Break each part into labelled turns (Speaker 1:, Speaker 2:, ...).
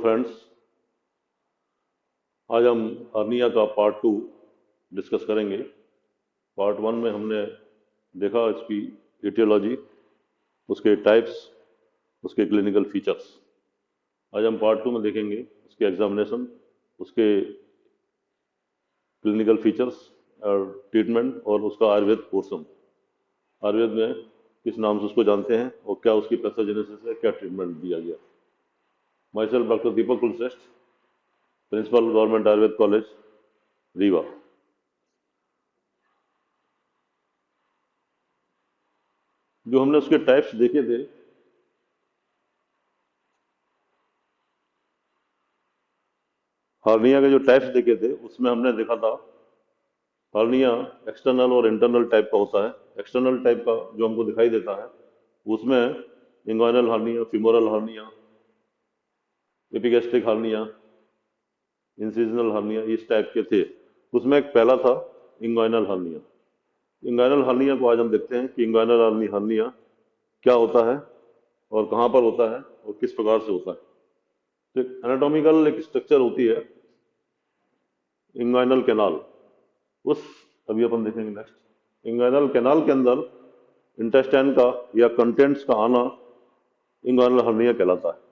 Speaker 1: Friends, आज हम hernia का पार्ट 2 डिस्कस करेंगे। पार्ट 1 में हमने देखा इसकी एटियोलॉजी, उसके टाइप्स, उसके क्लिनिकल फीचर्स। आज हम पार्ट 2 में देखेंगे उसके एग्जामिनेशन, उसके क्लिनिकल फीचर्स और ट्रीटमेंट और उसका आयुर्वेद पोर्शन। आयुर्वेद में किस नाम से उसको जानते हैं और क्या उसकी पैथोजेनेसिस है, क्या ट्रीटमेंट दिया गया। Myself doctor Deepak Kulshreshtha, principal government Ayurveda college Rewa. जो हमने उसके टाइप्स देखे थे, हार्निया के जो टाइप्स देखे थे उसमें हमने देखा था हार्निया एक्सटर्नल और इंटरनल टाइप का होता है। एक्सटर्नल टाइप का जो हमको दिखाई देता है उसमें inguinal hernia, femoral hernia, epigastric hernia, incisional hernia, इस टाइप के थे। उसमें एक पहला था इंग्वाइनल हार्निया। इंग्वाइनल हार्निया को आज हम देखते हैं कि इंग्वाइनल हार्निया क्या होता है और कहाँ पर होता है और किस प्रकार से होता है। तो एक एनाटॉमिकल एक स्ट्रक्चर होती है इंग्वाइनल कैनाल, उस अभी अपन देखेंगे नेक्स्ट। इंग्वाइनल कैनाल के अंदर इंटेस्टाइन का या कंटेंट्स का आना इंग्वाइनल हार्निया कहलाता है।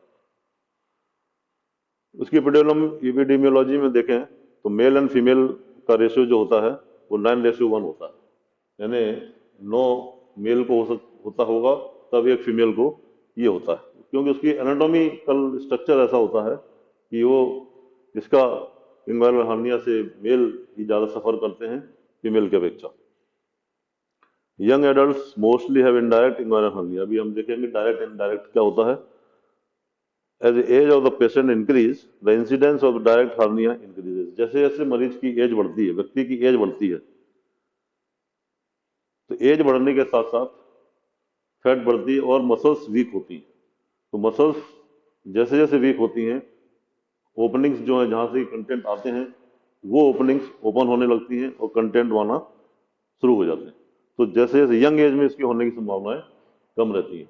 Speaker 1: उसकी एपिडेमियोलॉजी में देखें तो मेल एंड फीमेल का रेशियो जो होता है वो 9:1 होता है, यानी 9 मेल को होता होगा तब एक फीमेल को ये होता है, क्योंकि उसकी एनाटॉमिकल स्ट्रक्चर ऐसा होता है कि वो इसका इंग्वाइनल हार्निया से मेल ही ज़्यादा सफ़र करते हैं फीमेल के अपेक्षा। Young adults mostly have indirect inguinal hernia. अभी हम देखेंगे डायरेक्ट इनडायरेक्ट क्या होता है। As age of the patient increase the incidence of direct hernia increases. जैसे जैसे मरीज की एज बढ़ती है, व्यक्ति की एज बढ़ती है, तो एज बढ़ने के साथ साथ फैट बढ़ती है और मसल्स वीक होती हैं। तो मसल्स जैसे जैसे वीक होती हैं, ओपनिंग्स जो है जहाँ से कंटेंट आते हैं वो ओपनिंग्स ओपन होने लगती हैं और कंटेंट आना शुरू हो जाते हैं। तो जैसे जैसे यंग एज में इसकी होने की संभावनाएं कम रहती हैं।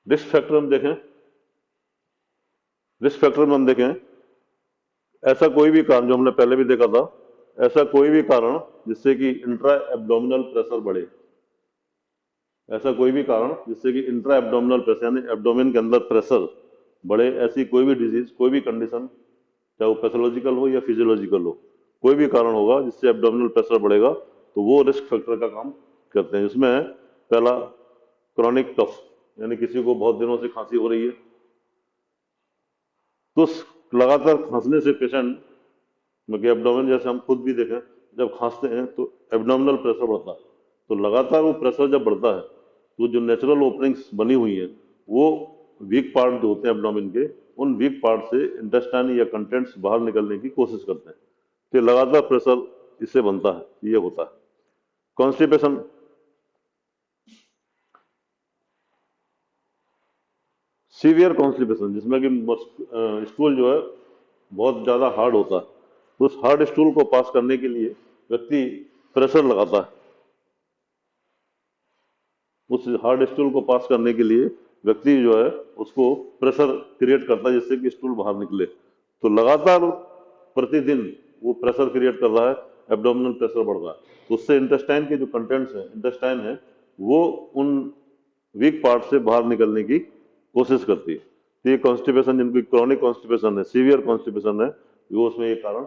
Speaker 1: रिस्क फैक्टर हम देखें, रिस्क फैक्टर में हम देखें ऐसा कोई भी कारण, जो हमने पहले भी देखा था, ऐसा कोई भी कारण जिससे कि इंट्रा एब्डोमिनल प्रेशर बढ़े, ऐसा कोई भी कारण जिससे कि इंट्रा एब्डोमिनल प्रेशर यानी एब्डोमिन के अंदर प्रेशर बढ़े, ऐसी कोई भी डिजीज, कोई भी कंडीशन, चाहे वो पैथोलॉजिकल हो या फिजियोलॉजिकल हो, कोई भी कारण होगा जिससे एब्डोमिनल प्रेशर बढ़ेगा तो वो रिस्क फैक्टर का काम करते हैं। इसमें पहला क्रॉनिक कफ, यानी किसी को बहुत दिनों से खांसी हो रही है, तो लगातार खांसने से पेशेंट में एब्डोमेन, जैसे हम खुद भी देखें जब खांसते हैं तो एब्डोमिनल प्रेशर बढ़ता है, तो लगातार वो प्रेशर जब बढ़ता है तो जो नेचुरल ओपनिंग्स बनी हुई हैं वो वीक पार्ट जो होते हैं एब्डोमिन के, उन वीक पार्ट से इंटेस्टाइन या कंटेंट्स बाहर निकलने की कोशिश करते हैं। तो लगातार प्रेशर इससे बनता है, ये होता है। कॉन्स्टिपेशन, सीवियर कॉन्स्टिपेशन, जिसमें कि स्टूल जो है बहुत ज्यादा हार्ड होता है, तो उस हार्ड स्टूल को पास करने के लिए व्यक्ति प्रेशर लगाता है। उस हार्ड स्टूल को पास करने के लिए व्यक्ति जो है उसको प्रेशर क्रिएट करता है जिससे कि स्टूल बाहर निकले। तो लगातार प्रतिदिन वो प्रेशर क्रिएट कर रहा है, एब्डोमिनल प्रेशर बढ़ रहा है, तो उससे इंटेस्टाइन के जो कंटेंट्स हैं, इंटेस्टाइन है, वो उन वीक पार्ट से बाहर निकलने की कोशिश करती है। तो ये कॉन्स्टिपेशन, जिनकी क्रॉनिक कॉन्स्टिपेशन है, सीवियर कॉन्स्टिपेशन है, वो उसमें ये कारण,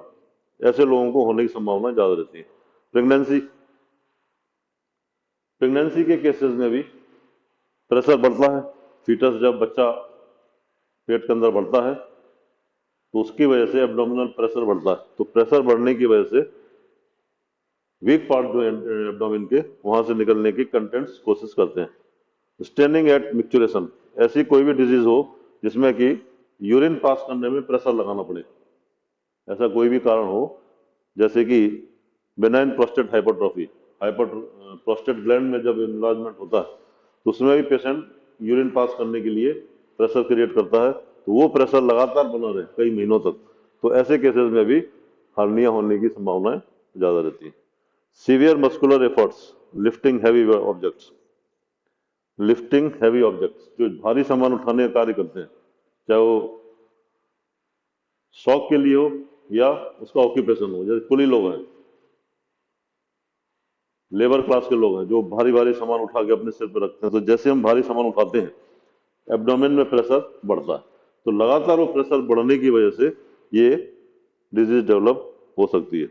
Speaker 1: ऐसे लोगों को होने की संभावना ज्यादा रहती है। प्रेगनेंसी, प्रेगनेंसी के केसेस में भी प्रेशर बढ़ता है। फीटस जब बच्चा पेट के अंदर बढ़ता है तो उसकी वजह से एब्डोमिनल प्रेशर बढ़ता है, तो प्रेशर बढ़ने की वजह से वीक पार्ट जो एब्डोमिन के, वहां से निकलने की कंटेंट्स कोशिश करते हैं। स्टेनिंग एट मिक्चुरेशन, ऐसी कोई भी डिजीज हो जिसमें कि यूरिन पास करने में प्रेशर लगाना पड़े, ऐसा कोई भी कारण हो, जैसे कि benign prostate hypertrophy, prostate gland में जब इनलार्जमेंट होता है तो उसमें भी पेशेंट यूरिन पास करने के लिए प्रेशर क्रिएट करता है, तो वो प्रेशर लगातार बना रहे कई महीनों तक, तो ऐसे केसेस में भी हार्निया होने की संभावनाएं ज्यादा रहती है। Severe muscular efforts lifting heavy objects, lifting heavy objects, जो भारी सामान उठाने का कार्य करते हैं, चाहे वो शौक के लिए हो या उसका ऑक्यूपेशन हो। जैसे कुली लोग हैं, लेबर क्लास के लोग हैं, जो भारी भारी सामान उठा के अपने सिर पर रखते हैं, तो जैसे हम भारी सामान उठाते हैं एब्डोमेन में प्रेशर बढ़ता है। तो लगातार वो प्रेशर बढ़ने की वजह से ये डिजीज डेवलप हो सकती है।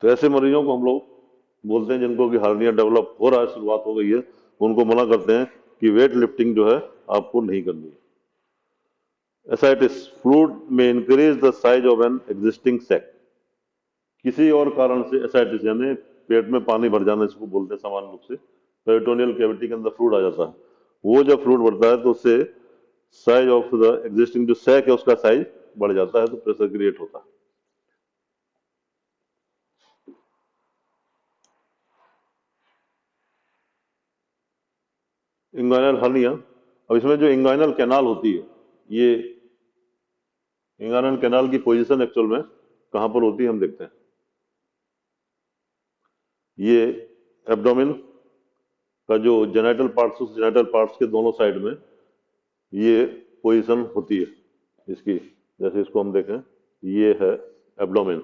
Speaker 1: तो ऐसे मरीजों को हम लोग बोलते हैं, जिनको कि हार्निया डेवलप हो रहा है, शुरुआत हो गई है, उनको मना करते हैं कि वेट लिफ्टिंग जो है आपको नहीं करनी है। एसाइटिस, फ्लूइड में increase the size of an existing sac. किसी और कारण से एसाइटिस यानी पेट में पानी भर जाना, इसको बोलते हैं सामान्य रूप से, पेरिटोनियल कैविटी के अंदर फ्लूइड आ जाता है। वो जब फ्लूइड बढ़ता है तो उससे साइज ऑफ द एग्जिस्टिंग जो सैक है उसका साइज बढ़ जाता है, तो प्रेशर क्रिएट होता है। इंग्वाइनल हर्निया, अब इसमें जो इंग्वाइनल कैनाल होती है, ये इंग्वाइनल कैनाल की पोजीशन एक्चुअल में कहां पर होती है हम देखते हैं। ये एब्डोमेन का जो जेनाइटल पार्ट्स, उस जेनाइटल पार्ट्स के दोनों साइड में ये पोजीशन होती है इसकी। जैसे इसको हम देखें, ये है एब्डोमेन,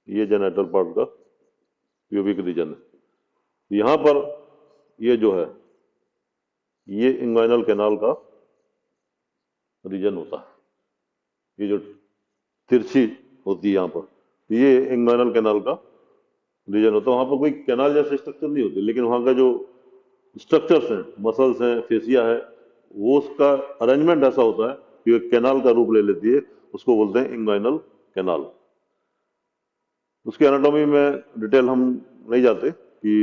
Speaker 1: ये जेनाइटल पार्ट का प्यूबिक रीजन है। यहां पर ये जो है, ये इंग्वाइनल कैनाल का रीजन होता है। ये जो तिरछी होती है यहाँ पर, ये इंग्वाइनल कैनाल का रीजन होता है। वहां पर कोई कैनाल जैसे स्ट्रक्चर नहीं होती, लेकिन वहां का जो स्ट्रक्चर्स हैं, मसल्स हैं, फेसिया है, वो उसका अरेंजमेंट ऐसा होता है कि एक कैनाल का रूप ले लेती है। उसको बोलते हैं इंग्वाइनल कैनाल। उसकी एनाटॉमी में डिटेल हम नहीं जाते कि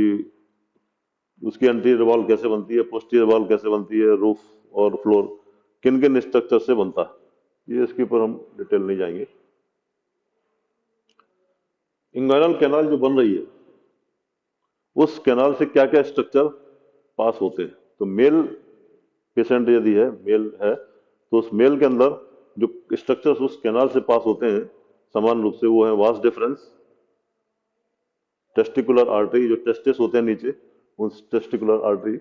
Speaker 1: उसकी एंटीरियर वॉल कैसे बनती है, पोस्टीरियर वॉल कैसे बनती है, रूफ और फ्लोर किन किन स्ट्रक्चर से बनता है, ये इसके ऊपर हम डिटेल नहीं जाएंगे। इंग्वाइनल कैनाल जो बन रही है, उस कैनाल से क्या क्या स्ट्रक्चर पास होते हैं। तो मेल पेशेंट यदि है, मेल है, तो उस मेल के अंदर जो स्ट्रक्चर्स उस कैनाल से पास होते हैं समान रूप से, वो है वास डिफरेंस, टेस्टिकुलर आर्टरी, जो टेस्टिस होते हैं नीचे, उस टेस्टिकुलर आर्टरी,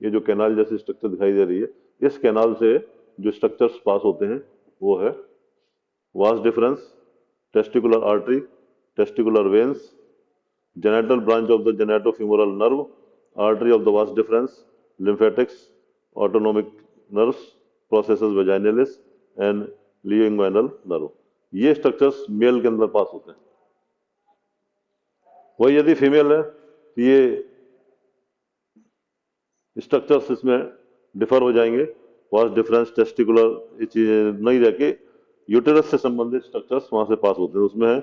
Speaker 1: ये जो कैनाल जैसी स्ट्रक्चर दिखाई दे रही है, इस कैनाल से जो स्ट्रक्चर्स पास होते हैं वो है vas deferens, testicular artery, testicular veins, genital branch of the genitofemoral nerve, artery of the vas deferens, lymphatics, autonomic nerves, processus vaginalis and ilioinguinal nerve. ये स्ट्रक्चर्स मेल के अंदर पास होते हैं। वही यदि फीमेल है तो ये स्ट्रक्चर्स इसमें डिफर हो जाएंगे। वास डिफरेंस, टेस्टिकुलर, ये चीजें नहीं रह के यूटेरस से संबंधित स्ट्रक्चर्स वहां से पास होते हैं। उसमें है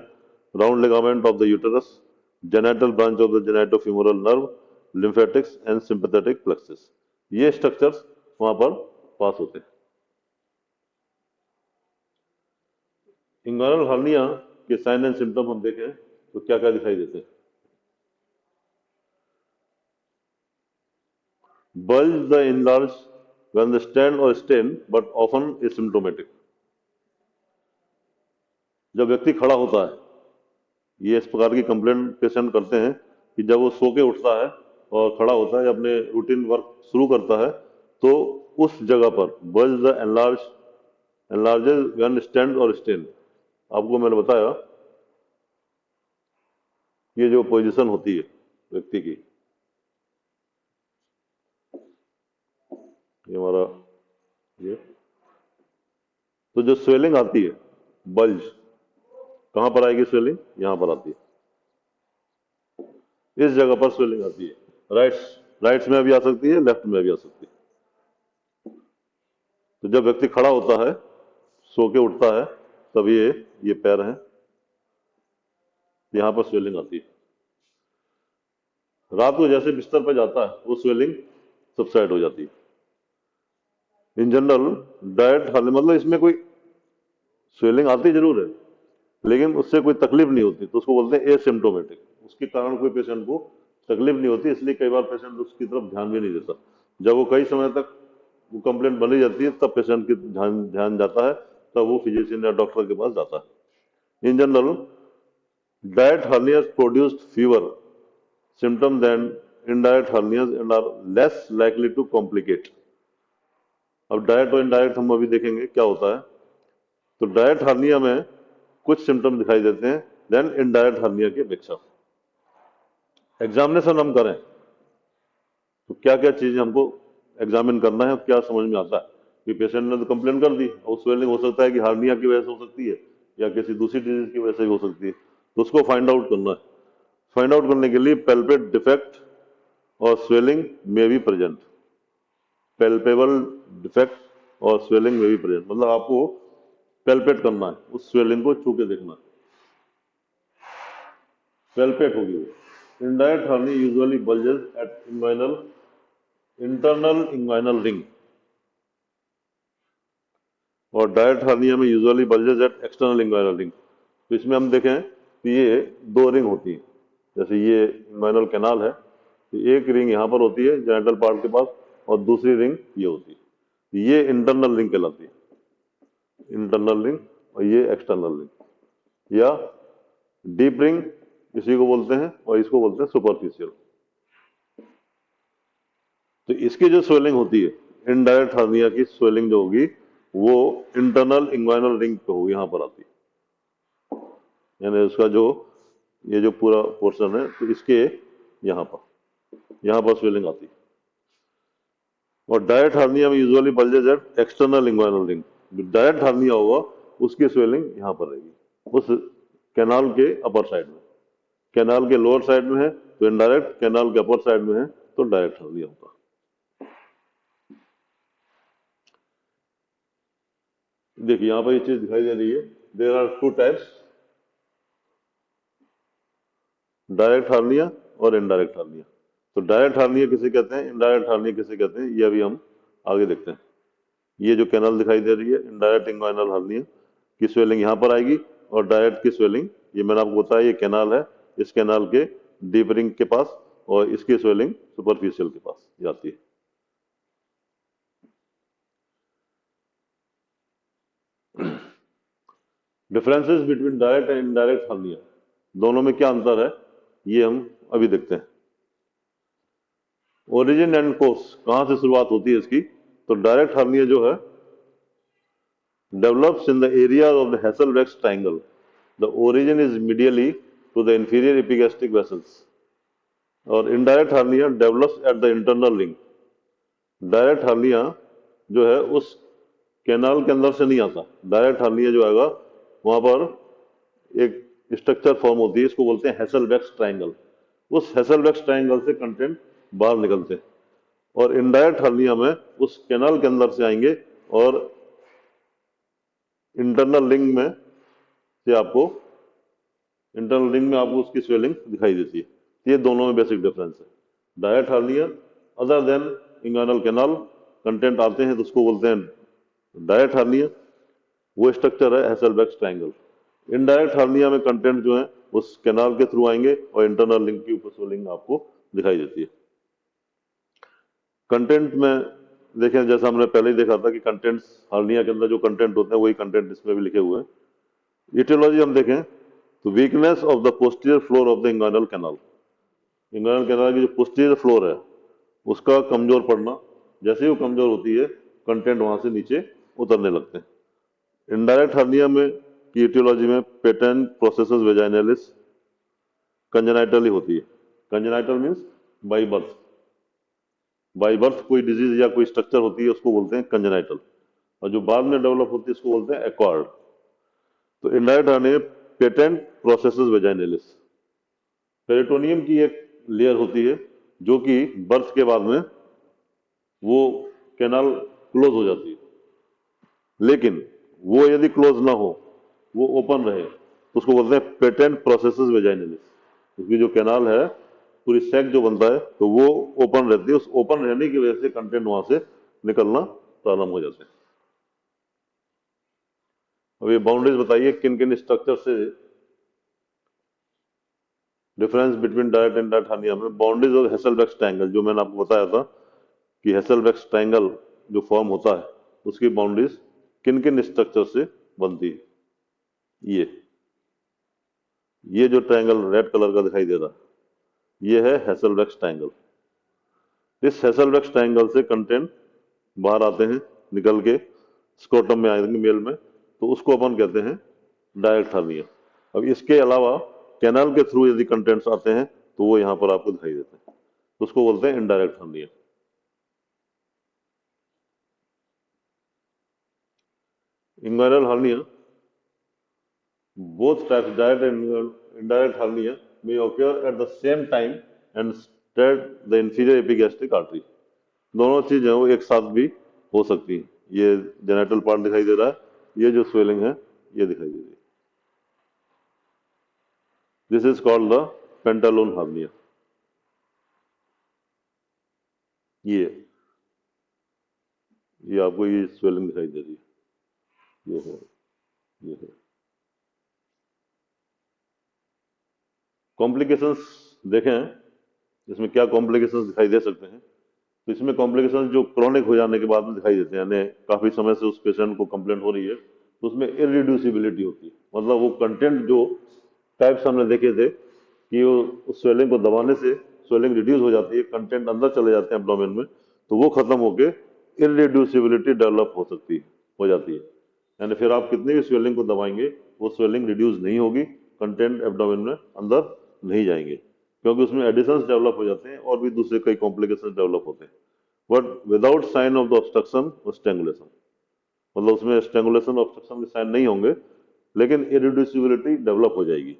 Speaker 1: round ligament of the uterus, genital branch of the genitofemoral nerve, lymphatics and sympathetic plexus। ये स्ट्रक्चर्स वहां पर पास होते हैं। इंग्वाइनल हर्निया के साइन एंड सिम्टम हम देखें तो क्या क्या दिखाई देते हैं। bulge the enlarge when the stand or stain but often asymptomatic। जब व्यक्ति खड़ा होता है, ये इस प्रकार की कंप्लेंट पेशेंट करते हैं कि जब वो सो के उठता है और खड़ा होता है, अपने रूटीन वर्क शुरू करता है, तो उस जगह पर bulge the enlarges when stand और स्टेन। आपको मैंने बताया ये जो पोजीशन होती है व्यक्ति की, ये हमारा ये, तो जो स्वेलिंग आती है, बल्ज कहां पर आएगी? स्वेलिंग यहां पर आती है, इस जगह पर स्वेलिंग आती है। राइट्स में भी आ सकती है, लेफ्ट में भी आ सकती है। तो जब व्यक्ति खड़ा होता है, सो के उठता है, तब ये पैर हैं, यहां पर स्वेलिंग आती है। रात को जैसे बिस्तर पर जाता है, वो स्वेलिंग सबसाइड हो जाती है। इन जनरल डायट, मतलब इसमें कोई स्वेलिंग आती जरूर है, लेकिन उससे कोई तकलीफ नहीं होती, तो उसको बोलते हैं एसिम्प्टोमेटिक। उसके कारण कोई पेशेंट को तकलीफ नहीं होती, इसलिए कई बार पेशेंट उसकी तरफ ध्यान भी नहीं देता। जब वो कई समय तक वो कंप्लेंट बनी जाती है तब पेशेंट की ध्यान ध्यान जाता है, तब वो फिजिशियन या डॉक्टर के पास जाता है। In general direct hernias produced fewer symptoms than indirect hernias and are less likely to complicate। अब डायरेक्ट और इनडायरेक्ट हम अभी देखेंगे क्या होता है। तो डायरेक्ट हर्निया में कुछ सिम्टम दिखाई देते हैं देन इनडायरेक्ट हर्निया की अपेक्षा। एग्जामिनेशन हम करें तो क्या क्या चीजें हमको एग्जामिन करना है, क्या समझ में आता है कि पेशेंट ने तो कंप्लेन कर दी और स्वेलिंग हो सकता है कि हार्निया की वजह से हो सकती है या किसी दूसरी डिजीज की वजह से भी हो सकती है, तो उसको फाइंड आउट करना है। फाइंड आउट करने के लिए पेल्पेट डिफेक्ट और स्वेलिंग में भी प्रेजेंट, पेल्पेबल डिफेक्ट और स्वेलिंग में भी प्रेजेंट, मतलब आपको पेल्पेट करना है, उस स्वेलिंग को छू के देखना है। पेल्पेट होगी वो। Indirect hernia usually bulges at inguinal internal inguinal ring और डायरेक्ट हर्निया में usually bulges at external inguinal ring. तो इसमें हम देखें तो ये दो रिंग होती है, जैसे ये इंग्वाइनल कैनाल है तो एक रिंग यहाँ पर होती है जेनिटल पार्ट के पास और दूसरी रिंग ये होती है, ये इंटरनल रिंग कहलाती है, इंटरनल रिंग, और ये एक्सटर्नल रिंग या डीप रिंग इसी को बोलते हैं और इसको बोलते हैं सुपरफिशियल। तो इसकी जो स्वेलिंग होती है इनडायरेक्ट हर्निया की स्वेलिंग जो होगी वो इंटरनल इंग्वाइनल रिंग पे होगी, यहाँ पर आती है, यानी उसका जो ये जो पूरा पोर्शन है तो इसके यहाँ पर स्वेलिंग आती है। और डायरेक्ट हर्निया में usually bulges at external inguinal ring, जो डायरेक्ट हर्निया होगा उसकी स्वेलिंग यहाँ पर रहेगी उस कैनाल के अपर साइड में, कैनाल के लोअर साइड में है तो इनडायरेक्ट, कैनाल के अपर साइड में है तो डायरेक्ट हर्निया होता है। देखिए यहाँ पर ये चीज दिखाई दे रही है, there are two types, direct hernia और इनडायरेक्ट हार्निया। तो डायरेक्ट हार्निया किसे कहते हैं, इनडायरेक्ट हार्निया किसे कहते हैं, ये अभी हम आगे देखते हैं। ये जो कैनाल दिखाई दे रही है इनडायरेक्ट इंग्वाइनल हार्निया की स्वेलिंग यहाँ पर आएगी और डायरेक्ट की स्वेलिंग ये मैंने आपको बताया ये कैनाल है, इस कैनाल के डीप रिंग के पास और इसकी स्वेलिंग सुपरफिशियल के पास जाती है। Differences between direct and indirect hernia, दोनों में क्या अंतर है ये हम अभी देखते हैं। ओरिजिन एंड कोर्स, कहां से शुरुआत होती है इसकी, तो डायरेक्ट हार्निया जो है develops in the area of the Hasselbeck's triangle. The origin is medially to the inferior epigastric vessels. और indirect hernia develops at the internal ring. Direct hernia जो है उस कैनाल के अंदर से नहीं आता, डायरेक्ट hernia जो आएगा वहां पर एक स्ट्रक्चर फॉर्म होती है, इसको बोलते हैं हैसलबैक्स ट्राइंगल। उस हैसलबैक्स ट्राइंगल से कंटेंट बाहर निकलते हैं और इनडायरेक्ट हर्निया में उस कैनाल के अंदर से आएंगे और इंटरनल रिंग में से आपको इंटरनल रिंग में आपको उसकी स्वेलिंग दिखाई देती है। ये दोनों में बेसिक डिफरेंस है। Direct hernia other than inguinal canal content आते हैं तो उसको बोलते हैं डायरेक्ट हर्निया, वो स्ट्रक्चर है हैसलबैक्स ट्रायंगल। इनडायरेक्ट हर्निया में कंटेंट जो है उस कैनाल के थ्रू आएंगे और इंटरनल लिंक की ऊपर स्वेलिंग आपको दिखाई देती है। कंटेंट में देखें जैसा हमने पहले ही देखा था कि कंटेंट्स हर्निया के अंदर जो कंटेंट होते हैं वही कंटेंट इसमें भी लिखे हुए हैं। इटियोलॉजी हम देखें तो weakness of the posterior floor of the inguinal canal, inguinal canal की जो पोस्टीरियर फ्लोर है उसका कमजोर पड़ना, जैसे ही वो कमजोर होती है कंटेंट वहां से नीचे उतरने लगते हैं। इनडायरेक्ट हर्निया में की इटियोलॉजी में पेटेंट प्रोसेसेस वेजाइनलिस कंजेनाइटली होती है। Congenital means by birth, by birth कोई डिजीज या कोई स्ट्रक्चर होती है उसको बोलते हैं कंजेनाइटल, और जो बाद में डेवलप होती है उसको बोलते हैं एक्वायर्ड। तो indirect hernia patent processes vaginalis, peritoneum की एक लेयर होती है जो कि बर्थ के बाद में वो कैनाल क्लोज हो जाती है, लेकिन वो यदि क्लोज ना हो वो ओपन रहे तो उसको बोलते हैं पेटेंट प्रोसेसेस वेजाइनलिस। उसकी जो कैनाल है पूरी सैक जो बनता है तो वो ओपन रहती है, उस ओपन रहने की वजह से कंटेंट वहां से निकलना प्रारंभ हो जाते हैं। अब ये बाउंड्रीज बताइए किन किन स्ट्रक्चर से difference between direct and indirect hernia में। बाउंड्रीज ऑफ हैसलबैक्स ट्रायंगल जो मैंने आपको बताया था कि हैसलबैक्स ट्रायंगल जो फॉर्म होता है उसकी बाउंड्रीज किन किन स्ट्रक्चर से बनती है। ये जो ट्रायंगल रेड कलर का दिखाई दे रहा है ये है हेसलबैक्स ट्रायंगल। इस हेसलबैक्स ट्रायंगल से कंटेंट बाहर आते हैं निकल के स्क्रोटम में आएंगे मेल में, तो उसको अपन कहते हैं डायरेक्ट हर्निया। अब इसके अलावा कैनाल के थ्रू यदि कंटेंट्स आते हैं तो वो यहाँ पर आपको दिखाई देते हैं, तो उसको बोलते हैं indirect hernia. Inguinal hernia, both types direct and indirect hernia may occur at the same time and spread the inferior epigastric artery। दोनों चीजें वो एक साथ भी हो सकती हैं। ये जेनेटल पार्ट दिखाई दे रहा है, ये जो स्वेलिंग है ये दिखाई दे रही है। This is called the pantaloon hernia. ये आपको ये स्वेलिंग दिखाई दे रही है, ये है। कॉम्प्लिकेशंस देखें इसमें क्या कॉम्प्लिकेशंस दिखाई दे सकते हैं। तो इसमें कॉम्प्लिकेशंस जो क्रॉनिक हो जाने के बाद में दिखाई देते हैं, यानी काफी समय से उस पेशेंट को कंप्लेंट हो रही है, तो उसमें इरिड्यूसिबिलिटी होती है। मतलब वो कंटेंट जो टाइप्स हमने देखे थे कि वो उस स्वेलिंग को दबाने से स्वेलिंग रिड्यूस हो जाती है, कंटेंट अंदर चले जाते हैं एब्डोमेन में, तो वो खत्म होके इरिड्यूसिबिलिटी डेवलप हो सकती है, हो जाती है। यानी फिर आप कितनी भी स्वेलिंग को दबाएंगे वो स्वेलिंग रिड्यूस नहीं होगी, कंटेंट एब्डोमेन में अंदर नहीं जाएंगे, क्योंकि उसमें एडिशंस डेवलप हो जाते हैं और भी दूसरे कई कॉम्प्लिकेशन डेवलप होते हैं। But without sign of the obstruction और स्ट्रेंगुलेशन, मतलब उसमें स्ट्रेंगुलेशन ऑब्स्ट्रक्शन के साइन नहीं होंगे लेकिन इरिड्यूसिबिलिटी डेवलप हो जाएगी।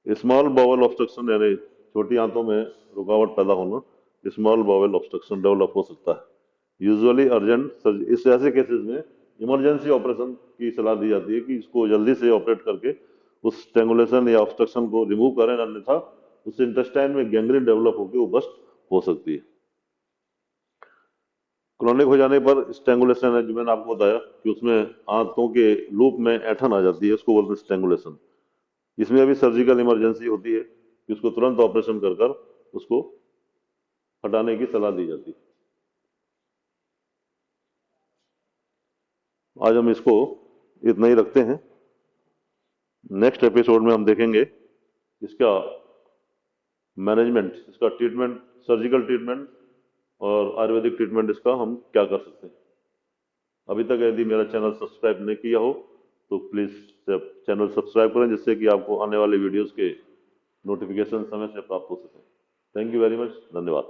Speaker 1: स्मॉल बाउल ऑब्स्ट्रक्शन यानी छोटी आंतों में रुकावट पैदा होना, स्मॉल बाउल ऑब्स्ट्रक्शन डेवलप हो सकता है। यूजुअली अर्जेंट सर्जरी, इस ऐसे केसेस में इमरजेंसी ऑपरेशन की सलाह दी जाती है कि इसको जल्दी से ऑपरेट करके उस स्ट्रेंगुलेशन या ऑब्स्ट्रक्शन को रिमूव करें, अन्यथा उससे इंटेस्टाइन में गैंग्रीन डेवलप होकर वो बस्ट हो सकती है। क्रॉनिक हो जाने पर स्ट्रेंगुलेशन है, जो मैंने आपको बताया कि उसमें आंतों के लूप में ऐंठन आ जाती है, उसको बोलते हैं स्ट्रेंगुलेशन। इसमें अभी सर्जिकल इमरजेंसी होती है कि उसको तुरंत ऑपरेशन कर कर उसको हटाने की सलाह दी जाती है। आज हम इसको इतना ही रखते हैं। नेक्स्ट एपिसोड में हम देखेंगे इसका मैनेजमेंट, इसका ट्रीटमेंट, सर्जिकल ट्रीटमेंट और आयुर्वेदिक ट्रीटमेंट, इसका हम क्या कर सकते हैं। अभी तक यदि मेरा चैनल सब्सक्राइब नहीं किया हो तो प्लीज़ चैनल सब्सक्राइब करें, जिससे कि आपको आने वाले वीडियोस के नोटिफिकेशन समय से प्राप्त हो सके। थैंक यू वेरी मच, धन्यवाद।